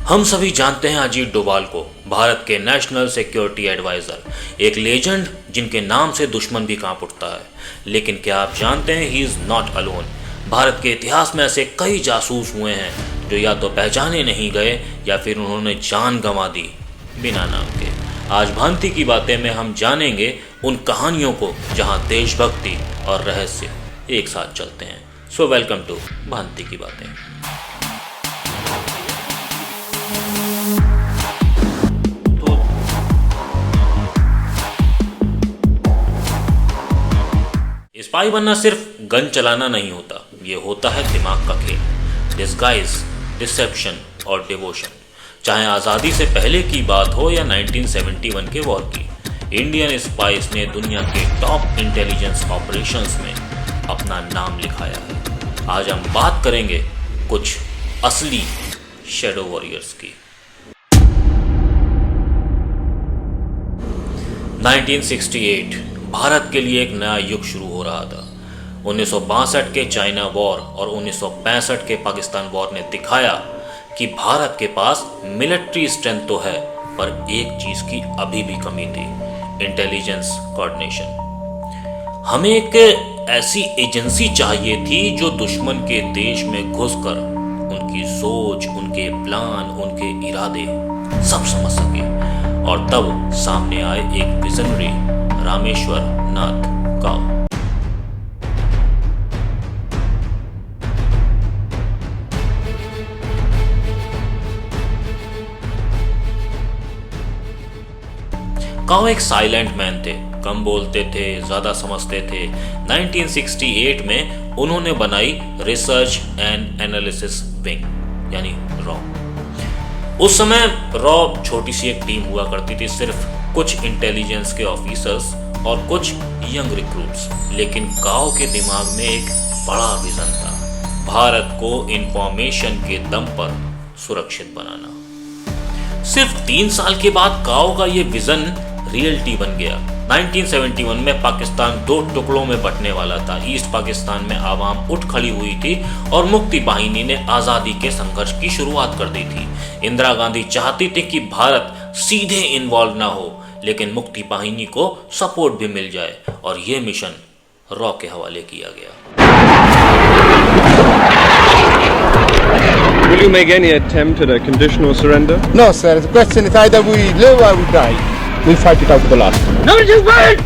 हम सभी जानते हैं अजीत डोभाल को, भारत के नेशनल सिक्योरिटी एडवाइजर, एक लेजेंड जिनके नाम से दुश्मन भी कांप उठता है। लेकिन क्या आप जानते हैं he is not alone. Bharat के इतिहास में ऐसे कई जासूस हुए हैं जो या तो पहचाने नहीं गए या फिर उन्होंने जान गंवा दी बिना नाम के। आज भांति की बातें में हम जानेंगे उन कहानियों को जहां देशभक्ति और रहस्य एक साथ चलते हैं। सो वेलकम टू भांति की बातें। स्पाई बनना सिर्फ गन चलाना नहीं होता, ये होता है दिमाग का खेल, डिस्गाइज, डिसेप्शन और डिवोशन। चाहे आज़ादी से पहले की बात हो या 1971 के वॉर की, इंडियन स्पाइस ने दुनिया के टॉप इंटेलिजेंस ऑपरेशंस में अपना नाम लिखाया है। आज हम बात करेंगे कुछ असली शैडो वॉरियर्स की। 1968 भारत के लिए एक नया युग शुरू हो रहा था। 1962 के चाइना वॉर और 1965 के पाकिस्तान वॉर ने दिखाया कि भारत के पास मिलिट्री स्ट्रेंथ तो है, पर एक चीज की अभी भी कमी थी, इंटेलिजेंस कोऑर्डिनेशन। हमें एक ऐसी एजेंसी चाहिए थी जो दुश्मन के देश में घुसकर उनकी सोच, उनके प्लान, उनके इरादे सब समझ सके। और तब सामने आए एक विजनरी, रामेश्वर नाथ काव। काव एक साइलेंट मैन थे, कम बोलते थे, ज्यादा समझते थे। 1968 में उन्होंने बनाई रिसर्च एंड एनालिसिस विंग यानी रॉ। उस समय रॉ छोटी सी एक टीम हुआ करती थी, सिर्फ कुछ इंटेलिजेंस के ऑफिसर्स और कुछ यंग रिक्रूट्स। लेकिन काव के दिमाग में एक बड़ा विजन था, भारत को इंफॉर्मेशन के दम पर सुरक्षित बनाना। सिर्फ 3 साल के बाद काव का यह विजन रियलिटी बन गया। 1971 में पाकिस्तान 2 टुकड़ों में बंटने वाला था। ईस्ट पाकिस्तान में आवाम उठ खड़ी हुई थी और मुक्ति बाहिनी ने आजादी के संघर्ष की शुरुआत कर दी थी। इंदिरा गांधी चाहती थी कि भारत सीधे इन्वॉल्व ना हो, लेकिन मुक्ति बाहिनी को सपोर्ट भी मिल जाए, और यह मिशन रॉ के हवाले किया गया। Will you make any attempt at a conditional surrender? No, sir. The question is either we live or we die. We'll fight it out to the last. No, just wait!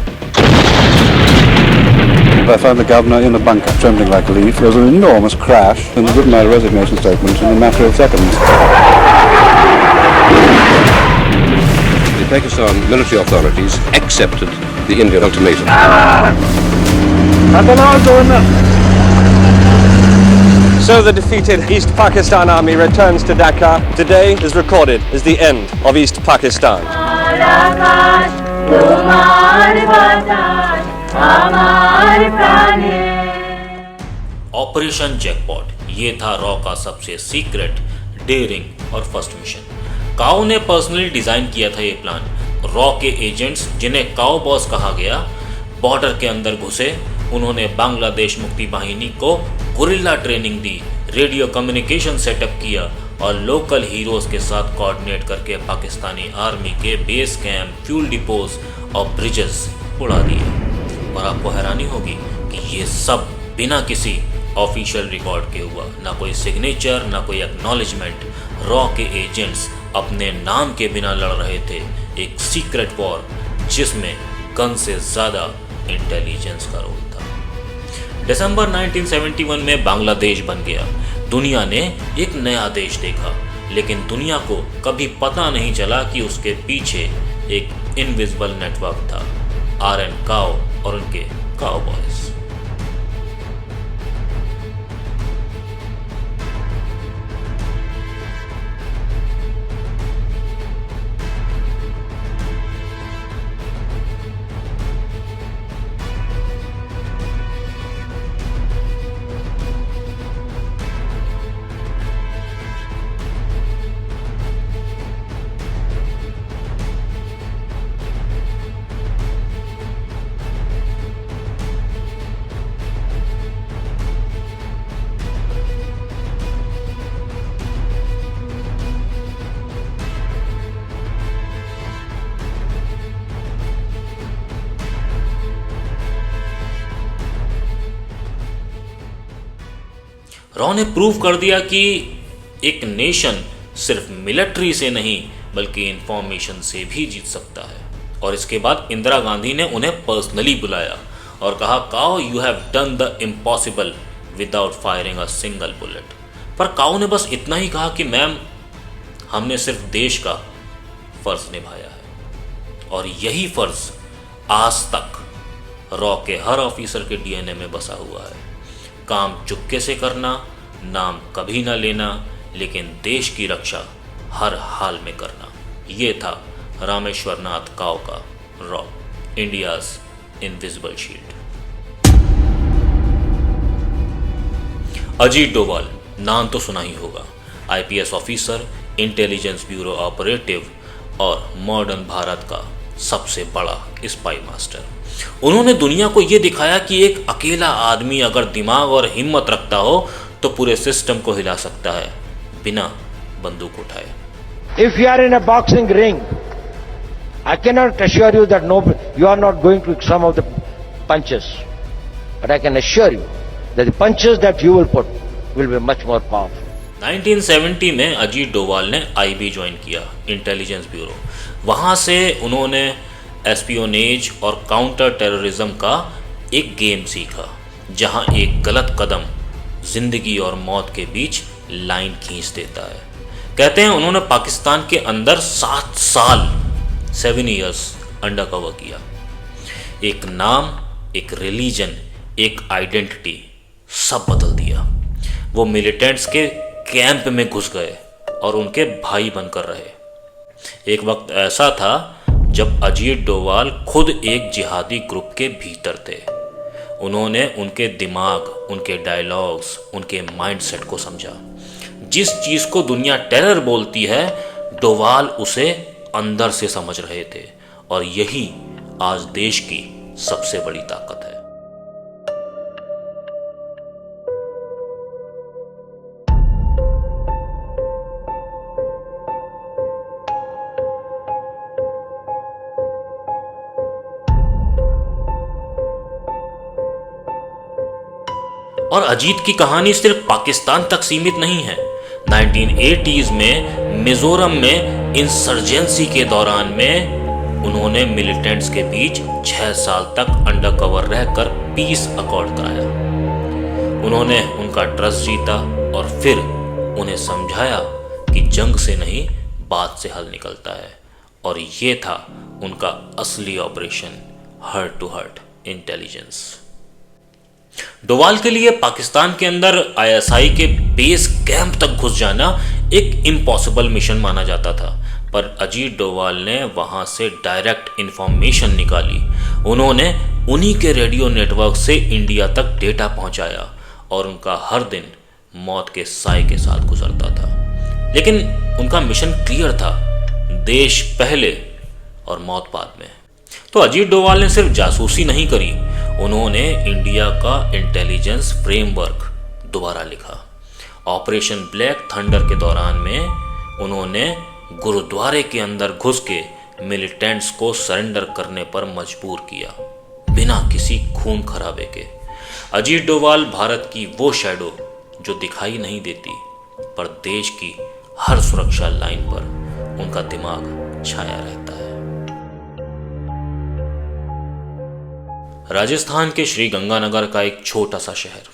I found the governor in a bunker, trembling like a leaf. There was an enormous crash, and he written my resignation statement in a matter of seconds. The Pakistan military authorities accepted the Indian ultimatum. So the defeated East Pakistan Army returns to Dhaka. Today is recorded as the end of East Pakistan. Operation jackpot, ये था raw का सबसे secret, dairying और first mission. काव ने personally design किया था ये प्लान। रॉ के एजेंट्स, जिन्हें काव बॉस कहा गया, बॉर्डर के अंदर घुसे। उन्होंने बांग्लादेश मुक्ति बाहिनी को गुरिल्ला ट्रेनिंग दी, रेडियो कम्युनिकेशन सेटअप किया और लोकल हीरोज के साथ कोऑर्डिनेट करके पाकिस्तानी आर्मी के बेस कैंप, फ्यूल डिपोज और ब्रिजेस उड़ा दिए। और आपको हैरानी होगी कि ये सब बिना किसी ऑफिशियल रिकॉर्ड के हुआ, ना कोई सिग्नेचर, ना कोई एक्नॉलेजमेंट। रॉ के एजेंट्स अपने नाम के बिना लड़ रहे थे एक सीक्रेट वॉर, जिसमें गन से ज्यादा इंटेलिजेंस का रोल था। दिसंबर 1971 में बांग्लादेश बन गया। दुनिया ने एक नया देश देखा, लेकिन दुनिया को कभी पता नहीं चला कि उसके पीछे एक इनविजिबल नेटवर्क था, आर.एन. काव और उनके काव बॉयज। रॉ ने प्रूव कर दिया कि एक नेशन सिर्फ मिलिट्री से नहीं बल्कि इंफॉर्मेशन से भी जीत सकता है। और इसके बाद इंदिरा गांधी ने उन्हें पर्सनली बुलाया और कहा, Kao you have done the impossible without firing a single bullet. पर काओ ने बस इतना ही कहा कि मैम, हमने सिर्फ देश का फर्ज निभाया है। और यही फर्ज आज तक रॉ के हर ऑफिसर के डीएनए में बसा हुआ है। काम चुपके से करना, नाम कभी ना लेना, लेकिन देश की रक्षा हर हाल में करना। ये था रामेश्वर नाथ काओ का raw, India's invisible shield. Ajit Doval नाम तो सुना ही होगा। IPS officer, intelligence bureau operative और मॉडर्न भारत का सबसे बड़ा स्पाई मास्टर। उन्होंने दुनिया को यह दिखाया कि एक अकेला आदमी अगर दिमाग और हिम्मत रखता हो तो पूरे सिस्टम को हिला सकता है बिना बंदूक उठाए। If you are in a boxing ring, I cannot assure you that you are not going to some of the punches, but I can assure you that the punches that you will put will be much more powerful. 1970 में अजीत डोभाल ने IB join किया, intelligence bureau. वहाँ से उन्होंने espionage और counter terrorism का एक game सीखा, जहाँ एक गलत कदम जिंदगी और मौत के बीच लाइन खींच देता है। कहते हैं उन्होंने पाकिस्तान के अंदर 7 साल 7 years अंडर कवर किया। एक नाम, एक रिलीजन, एक आइडेंटिटी, सब बदल दिया। वो मिलिटेंट्स के कैंप में घुस गए और उनके भाई बनकर रहे। एक वक्त ऐसा था जब अजीत डोभाल खुद एक जिहादी ग्रुप के भीतर थे। उन्होंने उनके दिमाग, उनके डायलॉग्स, उनके माइंडसेट को समझा। जिस चीज को दुनिया टेरर बोलती है, डोभाल उसे अंदर से समझ रहे थे। और यही आज देश की सबसे बड़ी ताकत है। और अजीत की कहानी सिर्फ पाकिस्तान तक सीमित नहीं है। 1980s में मिजोरम में इंसर्जेंसी के दौरान में उन्होंने मिलिटेंट्स के बीच 6 साल तक अंडरकवर रहकर पीस अकॉर्ड कराया। उन्होंने उनका ट्रस्ट जीता और फिर उन्हें समझाया कि जंग से नहीं, बात से हल निकलता है। और ये था उनका असली operation, heart to heart intelligence. Doval के लिए पाकिस्तान के अंदर आईएसआई के बेस कैंप तक घुस जाना एक इम्पॉसिबल मिशन माना जाता था, पर अजीत डोभाल ने वहां से डायरेक्ट इंफॉर्मेशन निकाली। उन्होंने उन्हीं के रेडियो नेटवर्क से इंडिया तक डेटा पहुंचाया और उनका हर दिन मौत के साए के साथ गुजरता था। लेकिन उनका मिशन क्लियर था, देश पहले और मौत बाद में। तो अजीत डोभाल ने सिर्फ जासूसी नहीं करी, उन्होंने इंडिया का इंटेलिजेंस फ्रेमवर्क दोबारा लिखा। ऑपरेशन ब्लैक थंडर के दौरान में उन्होंने गुरुद्वारे के अंदर घुस के मिलिटेंट्स को सरेंडर करने पर मजबूर किया, बिना किसी खून खराबे के। अजीत डोभाल भारत की वो शैडो जो दिखाई नहीं देती, पर देश की हर सुरक्षा लाइन पर उनका दिमाग छाया रहता है। राजस्थान के श्री गंगानगर का एक छोटा सा शहर,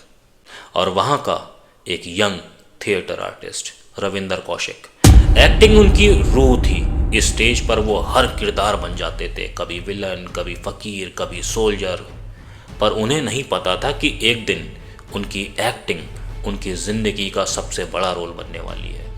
और वहां का एक young theatre artist Ravinder Kaushik. Acting उनकी रूह थी। स्टेज पर वो हर किरदार बन जाते थे, कभी विलन, कभी फकीर, कभी सोल्जर। पर उन्हें नहीं पता था कि एक दिन उनकी एक्टिंग उनकी जिंदगी का सबसे बड़ा रोल बनने वाली है।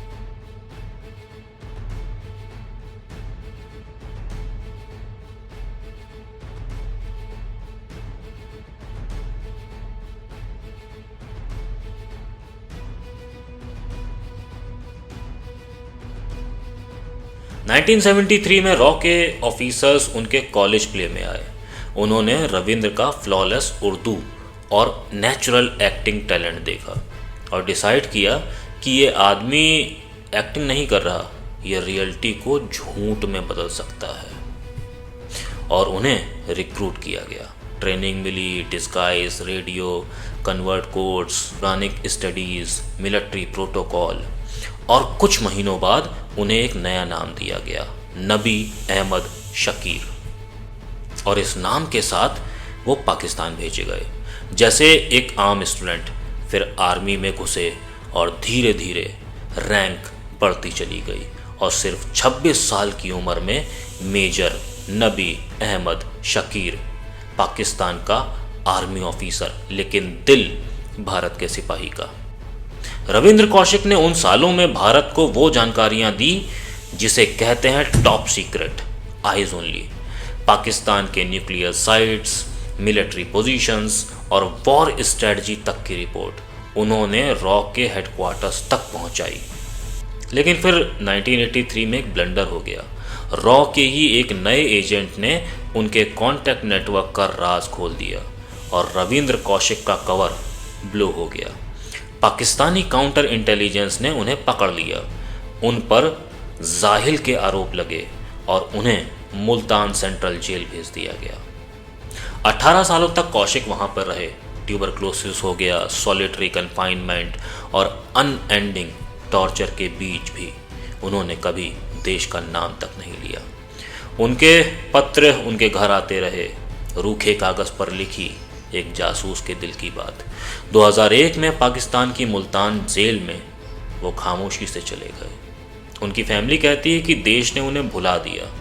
– 1973 में रॉ के ऑफिसर्स उनके कॉलेज प्ले में आए। उन्होंने रविंद्र का फ्लॉलेस उर्दू और नेचुरल एक्टिंग टैलेंट देखा और डिसाइड किया कि ये आदमी एक्टिंग नहीं कर रहा, ये रियलिटी को झूठ में बदल सकता है। और उन्हें रिक्रूट किया गया। ट्रेनिंग मिली, disguise, radio, convert codes, planning studies, military protocol, और कुछ महीनों बाद उन्हें एक नया नाम दिया गया, नबी अहमद शकीर। और इस नाम के साथ वो पाकिस्तान भेजे गए जैसे एक आम स्टूडेंट, फिर आर्मी में घुसे और धीरे धीरे रैंक बढ़ती चली गई और सिर्फ 26 साल की उम्र में मेजर नबी अहमद शकीर, पाकिस्तान का आर्मी ऑफिसर लेकिन दिल भारत के सिपाही का। रविंद्र कौशिक ने उन सालों में भारत को वो जानकारियां दी जिसे कहते हैं top secret, eyes only. Pakistan के न्यूक्लियर साइट्स, मिलिट्री पोजीशंस और वॉर स्ट्रेटजी तक की रिपोर्ट उन्होंने रॉ के हेडक्वार्टर्स तक पहुंचाई। लेकिन फिर 1983 में एक ब्लंडर हो गया। रॉ के ही एक नए एजेंट ने उनके कॉन्टैक्ट नेटवर्क का राज खोल दिया और रविंद्र कौशिक का कवर ब्लो हो गया। पाकिस्तानी काउंटर इंटेलिजेंस ने उन्हें पकड़ लिया, उन पर जाहिल के आरोप लगे और उन्हें मुल्तान सेंट्रल जेल भेज दिया गया। 18 सालों तक कौशिक वहां पर रहे। ट्यूबरक्लोसिस हो गया, सॉलिटरी कन्फाइनमेंट और अनएंडिंग टॉर्चर के बीच भी उन्होंने कभी देश का नाम तक नहीं लिया। उनके पत्र उनके घर आते रहे, रूखे कागज पर लिखी एक जासूस के दिल की बात। 2001 में पाकिस्तान की मुल्तान जेल में वो खामोशी से चले गए। उनकी फैमिली कहती है कि देश ने उन्हें भुला दिया।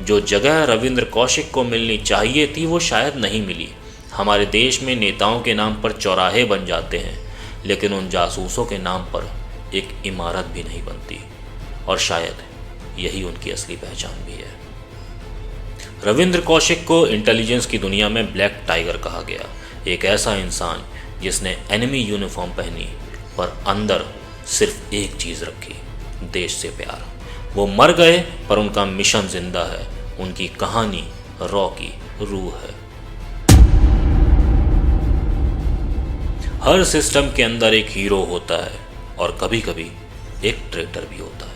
जो जगह रविंद्र कौशिक को मिलनी चाहिए थी वो शायद नहीं मिली। हमारे देश में नेताओं के नाम पर चौराहे बन जाते हैं, लेकिन उन जासूसों के नाम पर एक इमारत भी नहीं बनती, और शायद यही उनकी असली पहचान भी है। रविंद्र कौशिक को इंटेलिजेंस की दुनिया में ब्लैक टाइगर कहा गया, एक ऐसा इंसान जिसने एनिमी यूनिफॉर्म पहनी पर अंदर सिर्फ एक चीज़ रखी, देश से प्यार। वो मर गए पर उनका मिशन जिंदा है, उनकी कहानी रॉ की रूह है। हर सिस्टम के अंदर एक हीरो होता है और कभी कभी एक ट्रेटर भी होता है।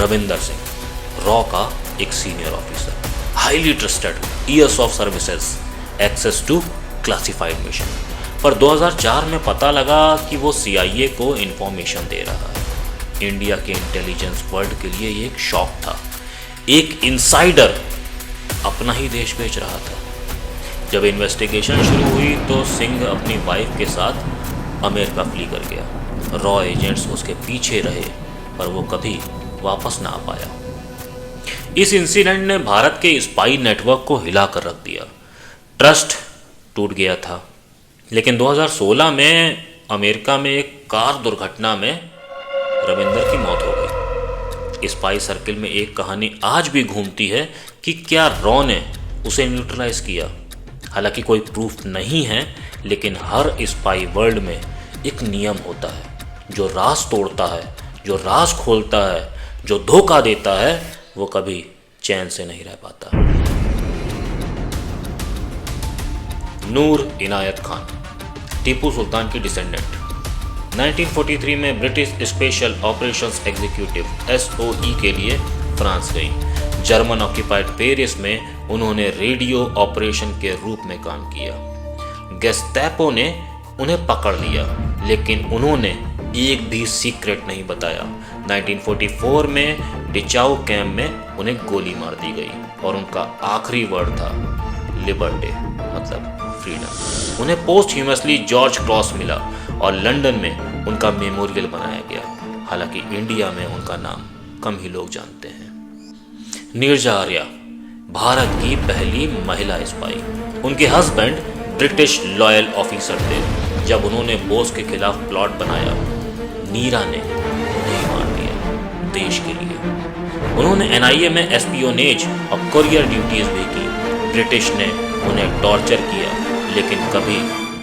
रविंदर सिंह, रॉ का एक senior officer, highly trusted, years of services, access to classified mission. पर 2004 में पता लगा कि वो CIA को इंफॉर्मेशन दे रहा है। इंडिया के इंटेलिजेंस वर्ल्ड के लिए ये एक शॉक था। एक इनसाइडर अपना ही देश बेच रहा था। जब इन्वेस्टिगेशन शुरू हुई तो सिंह अपनी वाइफ के साथ अमेरिका फ्ली कर गया। रॉ एजेंट्स उसके पीछे रहे पर वो कभी वापस ना आ पाया। इस इंसिडेंट ने भारत के स्पाई नेटवर्क को हिला कर रख दिया। ट्रस्ट टूट गया था। लेकिन 2016 में अमेरिका में एक कार दुर्घटना में रविंदर की मौत हो गई। स्पाई सर्किल में एक कहानी आज भी घूमती है कि क्या रॉ ने उसे न्यूट्रलाइज किया। हालांकि कोई प्रूफ नहीं है, लेकिन हर स्पाई वर्ल्ड में एक नियम होता है, जो राज तोड़ता है, जो राज खोलता है, जो धोखा देता है, वो कभी चैन से नहीं रह पाता। नूर इनायत खान, टीपू सुल्तान की डिसेंडेंट, 1943 में British special operations executive SOE के लिए फ्रांस गई। जर्मन ऑक्यूपाइड पेरिस में उन्होंने रेडियो ऑपरेशन के रूप में काम किया। गेस्टापो ने उन्हें पकड़ लिया, लेकिन उन्होंने एक भी सीक्रेट नहीं बताया। 1944 में डिचाउ कैंप में उन्हें गोली मार दी गई और उनका आखिरी वर्ड था लिबर्टी, मतलब फ्रीडम। उन्हें पोस्टह्यूमसली जॉर्ज क्रॉस मिला और लंदन में उनका मेमोरियल बनाया गया। हालांकि इंडिया में उनका नाम कम ही लोग जानते हैं। नीरजा आर्या भारत की पहली महिला स्पाई। उनके हस्बैंड ब्रिटिश लॉयल ऑफिसर थे। जब उन्होंने बोस के खिलाफ प्लॉट बनाया, नीरा ने उन्हें मार दिया देश के लिए। उन्होंने एनआईए में एस्पियोनेज और कुरियर ड्यूटीज भी की। ब्रिटिश ने उन्हें टॉर्चर किया, लेकिन कभी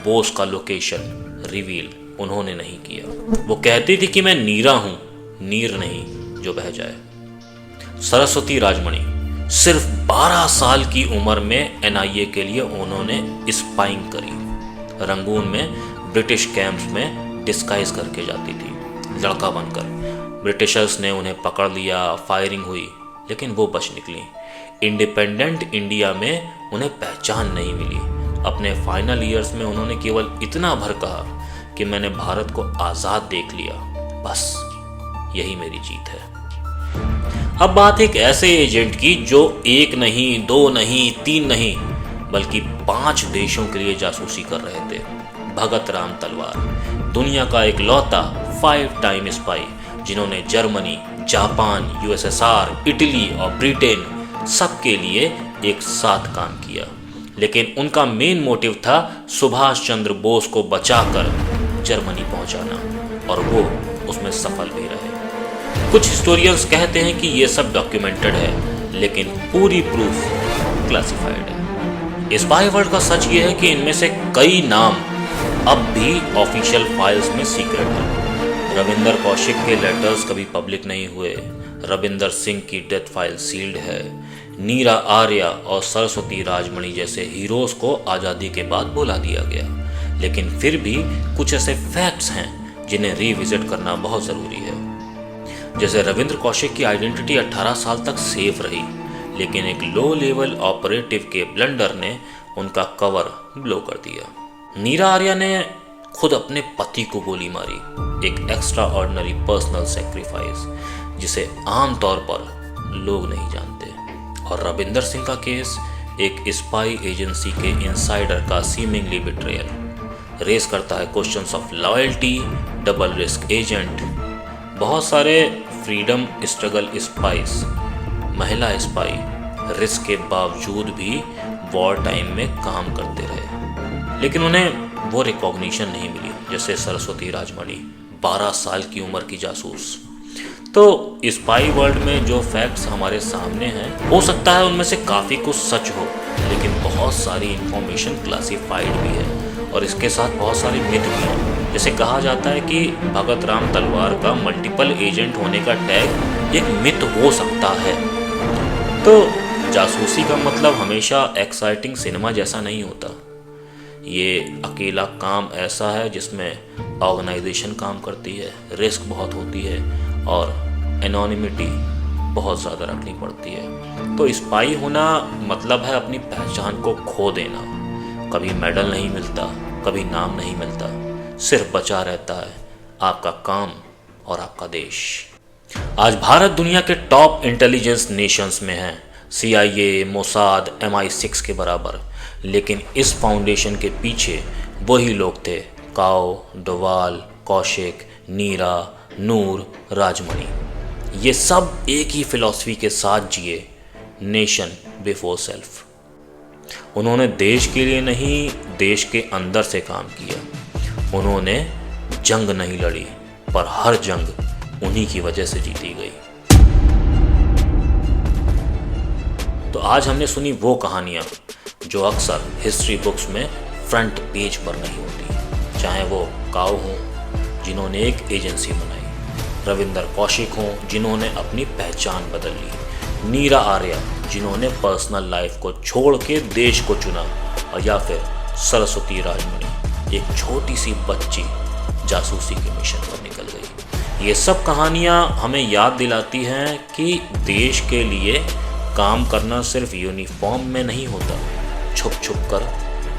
बोस का लोकेशन रिवील उन्होंने नहीं किया। वो कहती थी कि मैं नीरा हूं, नीर नहीं जो बह जाए। सरस्वती राजमणि सिर्फ 12 साल की उम्र में एनआईए के लिए उन्होंने स्पाइंग करी। रंगून में ब्रिटिश कैंप्स में डिस्गाइज करके जाती थी, लड़का बनकर। ब्रिटिशर्स ने उन्हें पकड़ लिया, फायरिंग हुई, लेकिन वो बच निकली। इंडिपेंडेंट इंडिया में उन्हें पहचान नहीं मिली। अपने फाइनल ईयर्स में उन्होंने केवल इतना भर कहा कि मैंने भारत को आज़ाद देख लिया, बस यही मेरी जीत है। अब बात एक ऐसे एजेंट की जो 1 नहीं, 2 नहीं, 3 नहीं, बल्कि 5 देशों के लिए जासूसी कर रहे थे। भगत राम तलवार, दुनिया का एक लौता 5 टाइम स्पाई जिन्होंने जर्मनी, जापान, यूएसएसआर, इटली और ब्रिटेन सबके लिए एक साथ काम किया। लेकिन उनका मेन मोटिव था सुभाष चंद्र बोस को बचाकर जर्मनी पहुंचाना, और वो उसमें सफल भी रहे। कुछ हिस्टोरियंस कहते हैं कि ये सब डॉक्यूमेंटेड है, लेकिन पूरी प्रूफ क्लासिफाइड है। स्पाई वर्ल्ड का सच ये है कि इनमें से कई नाम अब भी ऑफिशियल फाइल्स में सीक्रेट हैं। रविंदर कौशिक के लेटर्स कभी पब्लिक नहीं हुए। रविंदर सिंह की डेथ फाइल सील्ड है। नीरा आर्या और सरस्वती राजमणि जैसे हीरोज को आज़ादी के बाद बुला दिया गया, लेकिन फिर भी कुछ ऐसे फैक्ट्स हैं जिन्हें रिविजिट करना बहुत ज़रूरी है। जैसे रविंद्र कौशिक की आइडेंटिटी 18 साल तक सेफ रही, लेकिन एक लो लेवल ऑपरेटिव के ब्लंडर ने उनका कवर ब्लो कर दिया। नीरा आर्या ने खुद अपने पति को गोली मारी, एक एक्स्ट्रा ऑर्डिनरी पर्सनल सेक्रीफाइस जिसे आमतौर पर लोग नहीं जानते। और रविंदर सिंह का केस एक स्पाई एजेंसी के इनसाइडर का सीमिंगली बिट्रेयल रेस करता है questions of loyalty, double risk agent. बहुत सारे फ्रीडम स्ट्रगल स्पाइस, महिला स्पाई रिस्क के बावजूद भी वॉर टाइम में काम करते रहे, लेकिन उन्हें वो रिकॉग्निशन नहीं मिली जैसे सरस्वती राजमणि 12 साल की उम्र की जासूस। तो स्पाई वर्ल्ड में जो फैक्ट्स हमारे सामने हैं, हो सकता है उनमें से काफ़ी कुछ सच हो, लेकिन बहुत सारी इंफॉर्मेशन क्लासिफाइड भी है और इसके साथ बहुत सारे मिथ भी हैं। जैसे कहा जाता है कि भगत राम तलवार का मल्टीपल एजेंट होने का टैग एक मिथ हो सकता है। तो जासूसी का मतलब हमेशा एक्साइटिंग सिनेमा जैसा नहीं होता। ये अकेला काम ऐसा है जिसमें ऑर्गेनाइजेशन काम करती है, रिस्क बहुत होती है और एनोनिमिटी बहुत ज़्यादा रखनी पड़ती है। तो स्पाई होना मतलब है अपनी पहचान को खो देना। कभी मेडल नहीं मिलता, कभी नाम नहीं मिलता, सिर्फ बचा रहता है आपका काम और आपका देश। आज भारत दुनिया के टॉप इंटेलिजेंस नेशंस में है, CIA, मोसाद, MI6 के बराबर। लेकिन इस फाउंडेशन के पीछे वही लोग थे, काओ, डोवाल, कौशिक, नीरा, नूर, राजमणि। ये सब एक ही फिलॉसफी के साथ जिए, नेशन बिफोर सेल्फ। उन्होंने देश के लिए नहीं, देश के अंदर से काम किया। उन्होंने जंग नहीं लड़ी, पर हर जंग उन्हीं की वजह से जीती गई। तो आज हमने सुनी वो कहानियाँ जो अक्सर हिस्ट्री बुक्स में फ्रंट पेज पर नहीं होती। चाहे वो काओ हों जिन्होंने एक एजेंसी बनाई, रविंदर कौशिक हों जिन्होंने अपनी पहचान बदल ली, नीरा आर्या जिन्होंने पर्सनल लाइफ को छोड़ के देश को चुना, और या फिर सरस्वती राजमणि एक छोटी सी बच्ची जासूसी के मिशन पर निकल गई। ये सब कहानियाँ हमें याद दिलाती हैं कि देश के लिए काम करना सिर्फ यूनिफॉर्म में नहीं होता, छुप छुप कर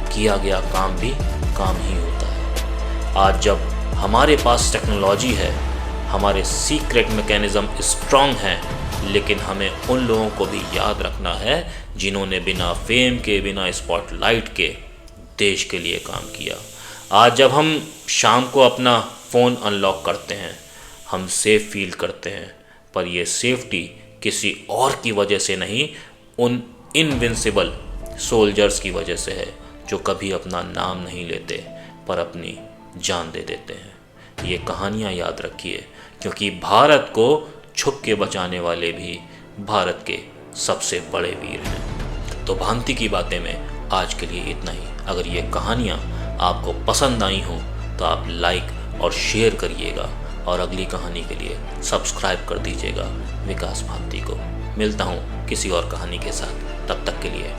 किया गया काम भी काम ही होता है। आज जब हमारे पास टेक्नोलॉजी है, हमारे सीक्रेट मैकेनिज्म स्ट्रांग हैं, लेकिन हमें उन लोगों को भी याद रखना है जिन्होंने बिना फेम के, बिना स्पॉटलाइट के देश के लिए काम किया। आज जब हम शाम को अपना फ़ोन अनलॉक करते हैं, हम सेफ फील करते हैं, पर यह सेफ्टी किसी और की वजह से नहीं, उन इनविंसिबल सोल्जर्स की वजह से है जो कभी अपना नाम नहीं लेते पर अपनी जान दे देते हैं। ये कहानियाँ याद रखिए, क्योंकि भारत को छुप के बचाने वाले भी भारत के सबसे बड़े वीर हैं। तो भांति की बातें में आज के लिए इतना ही। अगर ये कहानियाँ आपको पसंद आई हों तो आप लाइक और शेयर करिएगा और अगली कहानी के लिए सब्सक्राइब कर दीजिएगा विकास भांति को। मिलता हूँ किसी और कहानी के साथ, तब तक के लिए